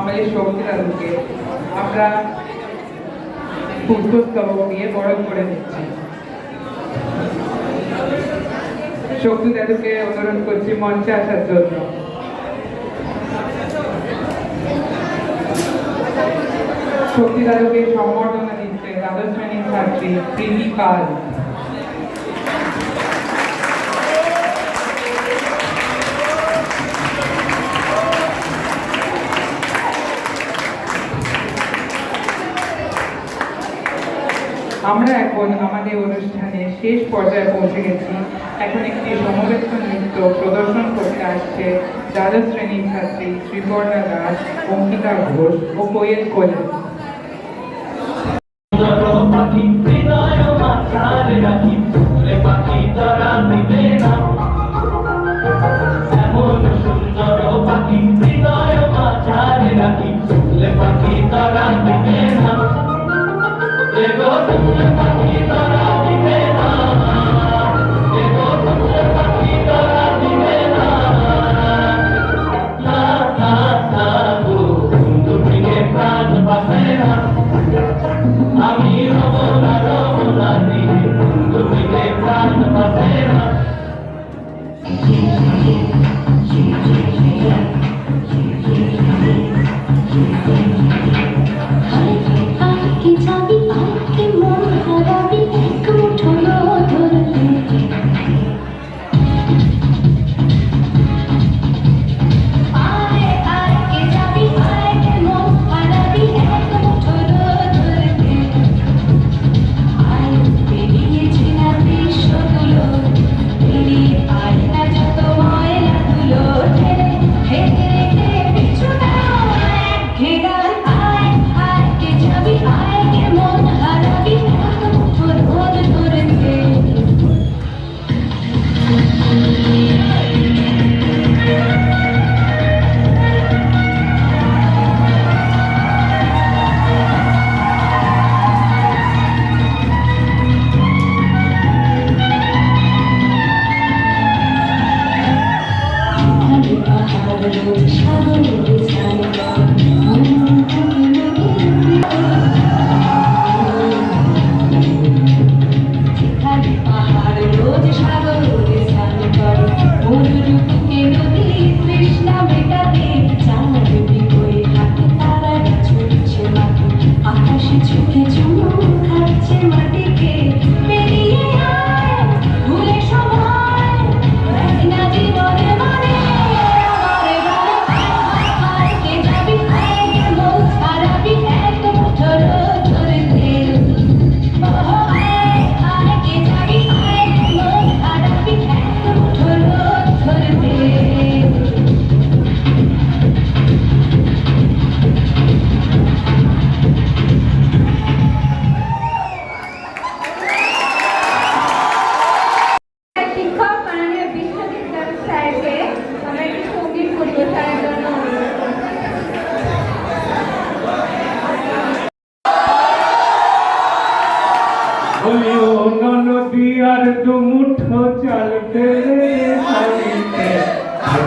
আমাদের শক্তি দাদুকে আমরা পুষ্পস্তবক দিয়ে বরণ করে নিচ্ছি। শক্তি দাদুকে অনুরোধ করছি মঞ্চে আসার জন্য। শক্তি দাদুকে সম্বর্ধনা দিচ্ছে দ্বাদশ শ্রেণীর ছাত্রী প্রীতি পাল। আমরা এখন আমাদের অনুষ্ঠানের শেষ পর্যায়ে পৌঁছে গেছি। এখন একটি সমবেত নৃত্য প্রদর্শন করতে আসছে দ্বাদশ শ্রেণীর ছাত্রী শ্রীপর্ণা দাস, অঙ্কিতা ঘোষ ও কোয়েল কোলে।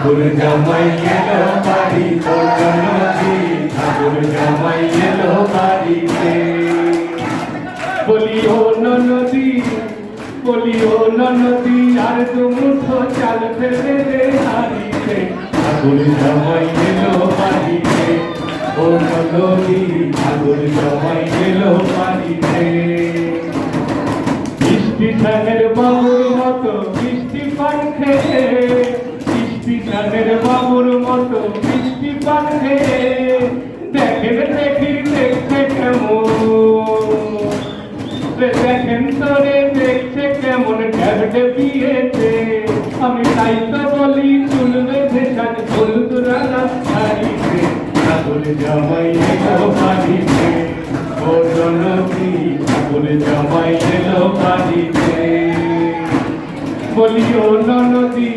ঠাকুর জামাই এলো বাড়ি নদী, ঠাকুর জামাই এলো বাড়িতে। বলিও নদী, বলিও নদী, আর দুমুঠো চাল ফেলে রে হারিতে। ঠাকুর জামাই এলো বাড়িতে, ও নদী, ঠাকুর জামাই এলো বাড়িতে। মিষ্টি ধানের বাবুর মতো মিষ্টি পান খেয়ে, ধানের বাবুর মতো মিষ্টি পান খেয়ে, দেখেন দেখি দেখছে কেমন, দেখেন তোরে দেখছে কেমন ট্যাবটে বিয়েছে। আমি তাই তো বলি চুল বেঁধে সাজ হলুদ রানা শাড়িতে। ঠাকুর জামাই এলো বাড়িতে, ও নদী, ঠাকুর জামাই এলো বাড়িতে। বলিও নদী,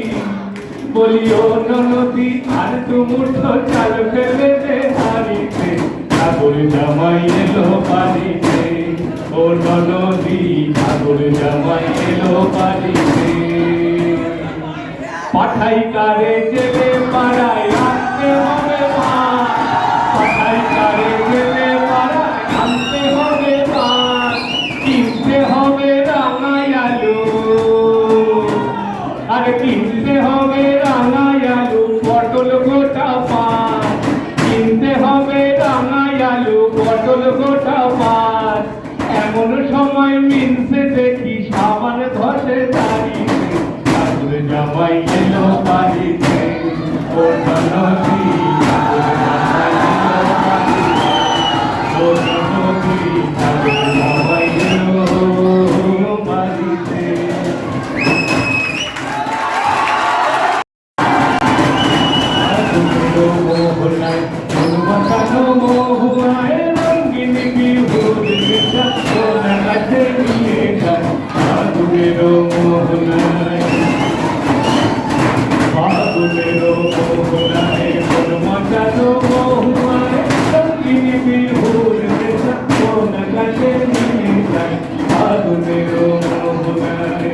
বলিও নদী, আর দুমুঠো চাল ফেলে দে হারিতে। ঠাকুর জামাই এলো বাড়িতে, ও নদী, ঠাকুর জামাই এলো বাড়িতে। পাঠাই কারে জেলে পাড়ায় আসতে হবে মা, ফাগুনের মোহনায় ফাগুনের মোহনায় মন মাতানো মহুয়ায় রঙিনী বিহুর দেশে কোন কাছে নিয়ে যায় ফাগুনের মোহনায়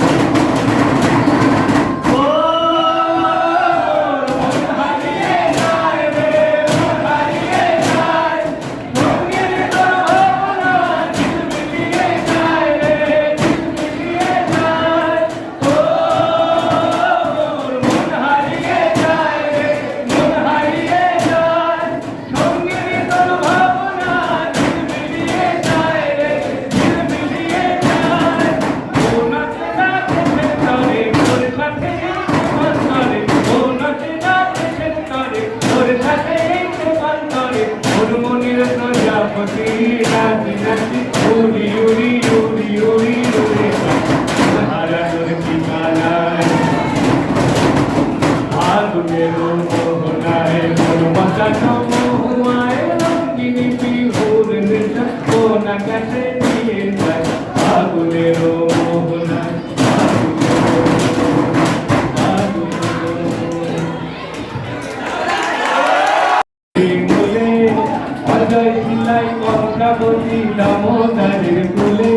দামোদরের কুলে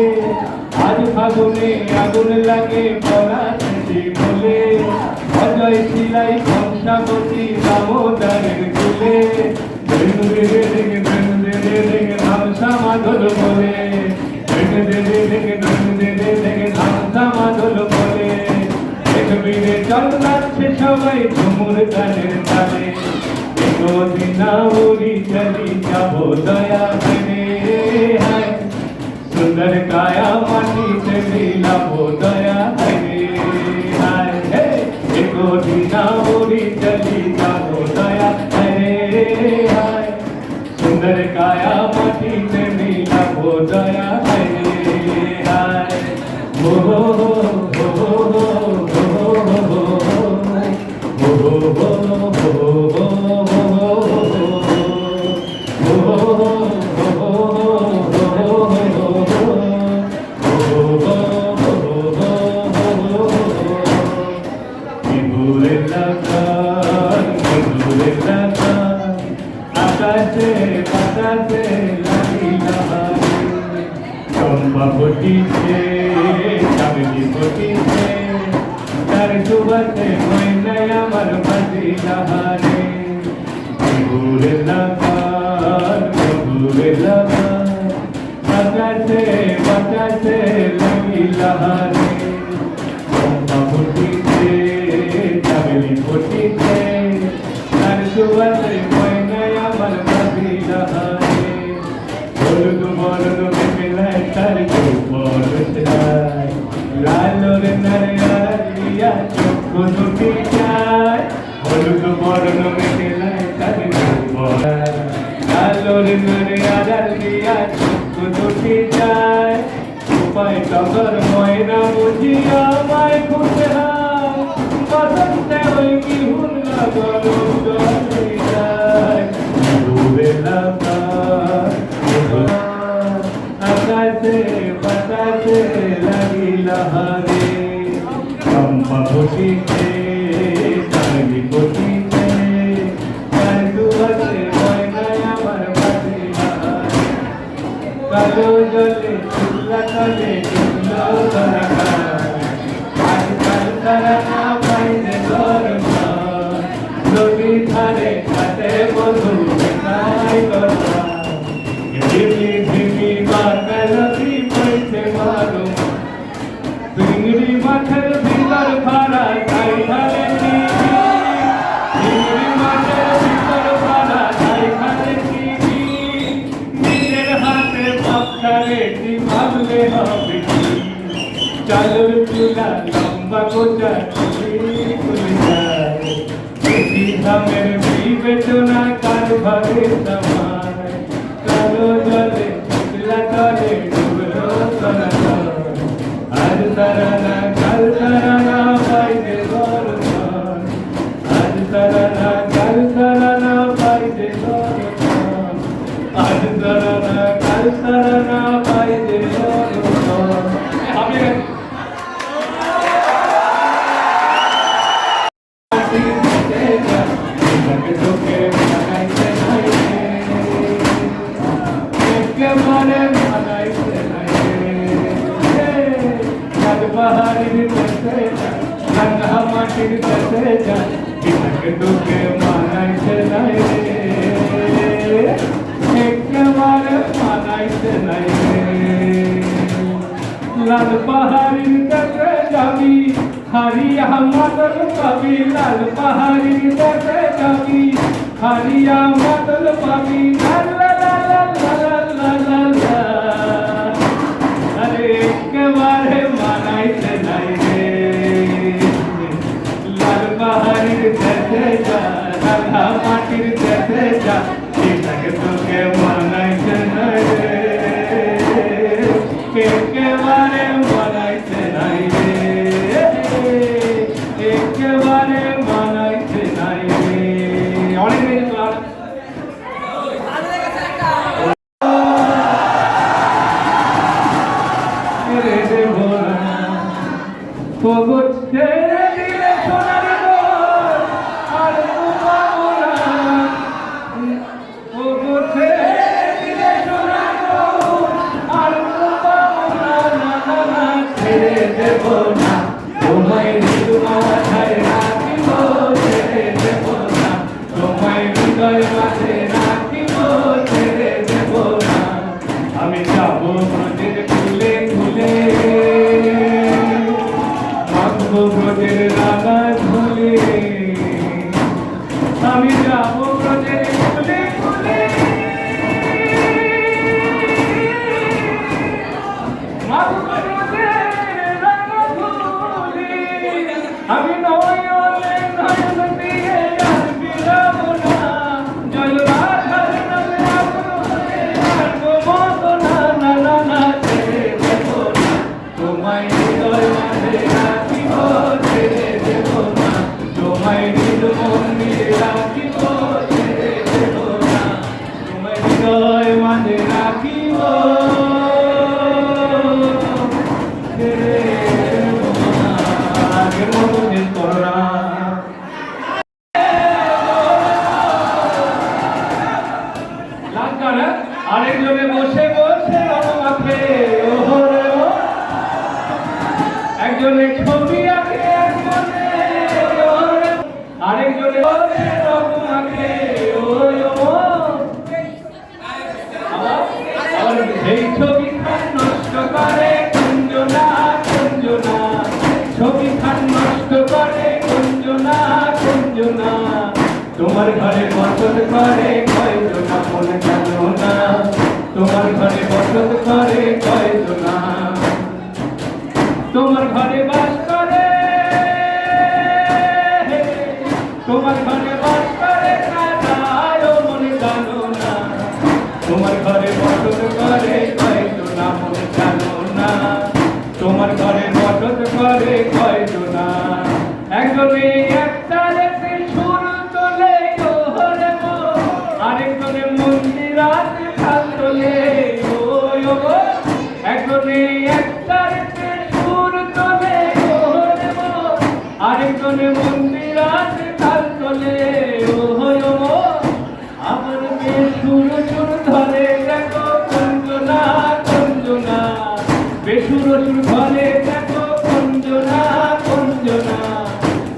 আজ ফাগুনে আগুন লাগে পলাশি বলে অজয় শিলাই কংসাবতী দামোদরের কুলে ধামসা মাদল বলে ধামসা মাদল বলে দেখবিরে চল যাচ্ছে সবাই ঝুমুর গানের তালে দিনাউরি চলি যাবো দয়া করে হায় সুন্দর কায়া মাটি से मिलाबो दया करे हाय हे एको दिनाउरी चली जाबो दया करे हाय सुंदर काया माटी से मिलाबो दया करे हाय हो हो हो हो हो চম্পা ফটিছে চামেলি ফটিছে তার সুবাসে ময়নায় আমার বাজি লাহারে ঘুরে লাগান ঘুরে লাগান বাতাসে লাগি লাহারে চম্পা ফটিছে চামেলি ফটিছে তার সুবাসে ময়নায় আমার বাজি লাহারে হলুদ বরণ মেলায় তার বড় চায় লালোর নারিয়া চক্ষু দুটি চায় হলুদ বরণ মেলায় তার লালোর নারিয়া চক্ষু দুটি চায় উপায় টগর ময়না বুঝিয়া আমায় খুঁজে হায় বসন্তে ওই বিহুর লাগল যায় দূরে লাগা আকাশে বাতাসে লাগি লাহারে চম্পা ফটিছে চামেলি ফটিছে তার দুয়ারে ময়নায় আমার বাজি লাহারে কালো জলে চুল্লা তলে চুল্লো আজকাল তারা না পাইলে দরকার নদী ধারে কাটে বধু বেকাই কথা ধিমি ধিমি বাকালতি পয়সে মারো চিংড়ি মাছের ভিতর ভাড়া তাই খালে চিংড়ি মাছের ভিতর ভাড়া তাই খালে নিজের হাতে ভাবটারে কি ভাবলে হবে চালুর চুলা লম্বা গোটা খুলে যায় বেশি দামের বিবেচনা কারবারে সমান কালো জলে শুকলা তলে ডুবলো তলাতল আজ তারানা কাল তারানা পাইতে দর্শন আজ তারানা কাল তারানা পাইতে দর্শন আজ তারানা কাল তারানা পাইতে দর্শন পাহাড়ির দেশে যান রাঙা মাটির দেশে যান বিনাকে তোকে মানাইছে নাই রে একেবারে মানাইছে নাই রে লাল পাহাড়ির দেশে যাবি হারিয়া মাদল পাবি লাল পাহাড়ির দেশে যাবি হারিয়া মাদল পাবি লা লা লা লা লা লা লা লা আরে একেবারে মানাইছে নাই রে লাল পাহাড়ির দেশে যা রাঙা মাটির দেশে যা এটাকে তোকে মানাইছে নাই রে একেবারে মানাইছে নাই রে একেবারে মানাইছে নাই রে অনেক বেশি ক্লাস রে দেব না পগত ছেড়ে দিলে সোনার গোল আর পাবো না পগত ছেড়ে দিলে সোনার গোল আর পাবো না না না না ছেড়ে দেব না তোমায় মাথায় রাখিব ছেড়ে দেব না তোমায় হৃদয় মাঝে রাখিব ছেড়ে দেব না আমি যাবো নদীর খুলে খুলে মাখবো ব্রজের রাঙা ঝুলে আমি যাবো ব্রজের খুলে খুলে মাখবো ব্রজের রাঙা ঝুলে আমি নয়নে নয়ন দিয়ে আর বিলাবো না জল রাধার নামে আগুন হয়ে আর গোমতো না না না না ছেড়ে দেব না তোমায় হৃদয় মাঝে রাখিব ছেড়ে দেব না তোমায় হৃদ মন্দিরে রাখিব ছেড়ে দেব না তোমায় হৃদয় মাঝে রাখিব ছেড়ে দেব না আগের মতো চেঞ্জ করো না লাগানা আরেকজনে বসে বসে রঙমাখে ওহরে ও একজনে ছবি আঁকে একজনে ওহরে আরেকজনে বসে রঙমাখে ওই ও আবার সেই ছবি খান নষ্ট করে কুঞ্জনা কুঞ্জনা ছবি খান নষ্ট করে কুঞ্জনা কুঞ্জনা তোমার ঘরে বসত করে কয়জনা মনে জানো না তোমার ঘরে বসত করে কয়জনা তোমার ঘরে বাস করে তোমার ঘরে বাস করে কারায় মনে জানো না তোমার ঘরে বসত করে কয়জনা মনে জানো না তোমার ঘরে বসত করে কয়জনা একজনে একটা রেখে সুর তোলে ওহরে মো আরেকজনে মন্দিরাতে খাল তোলে ওই গো একজনে একটা রেখে সুর তোলে ওহরে মো আরেকজনে মন্দিরাতে খাল তোলে ওই গো আমার মেয়ে সুর সুর ধরে দেখো কুঞ্জনা কুঞ্জনা বেসুর সুর ধরে দেখো কুঞ্জনা কুঞ্জনা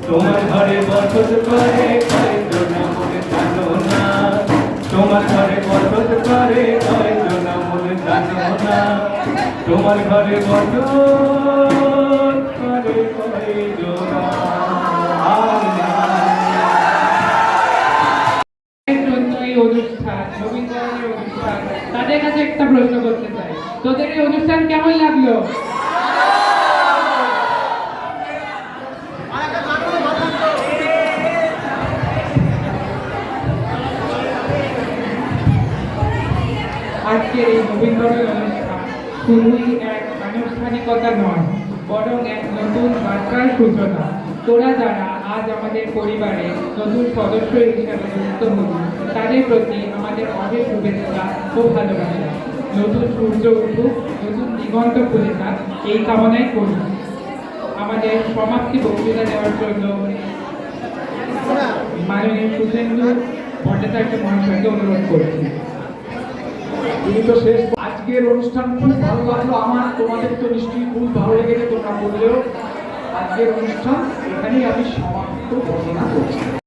তোমার ঘরে বসত করে কয়জনা মনে জানো না তোমার ঘরে বসত করে কয়জনা মনে জানো না তোমার ঘরে বসত করে কয়জনা এই অনুষ্ঠান রবীন্দ্রনাথের অনুষ্ঠান তাদের কাছে একটা প্রশ্ন করতে চাই তোদের এই অনুষ্ঠান কেমন লাগলো আজকের এই রবীন্দ্রনাথ অনুষ্ঠান শুধুই এক আনুষ্ঠানিকতা নয় বরং এক নতুন বার্তার সূচনা তোরা যারা আজ আমাদের পরিবারে নতুন সদস্য হিসাবে যুক্ত হলি তাদের প্রতি আমাদের অনেক শুভেচ্ছা ও ভালোবাসা নতুন সূর্য উঠুক নতুন দিগন্ত খুলে থাক এই কামনাই করি আমাদের সমাপ্তি বক্তৃতা দেওয়ার জন্য মাননীয় সুখেন্দু ভট্টাচার্য মহাশয়কে অনুরোধ করছি। তুমি তো শেষ আজকে আজকের অনুষ্ঠান খুব ভালো লাগলো আমার, তোমাদের তো নিশ্চয়ই খুব ভালো লেগেছে, তোমরা বললেও। আজকের অনুষ্ঠান এখানেই আমি সমাপ্ত ঘোষণা করছি।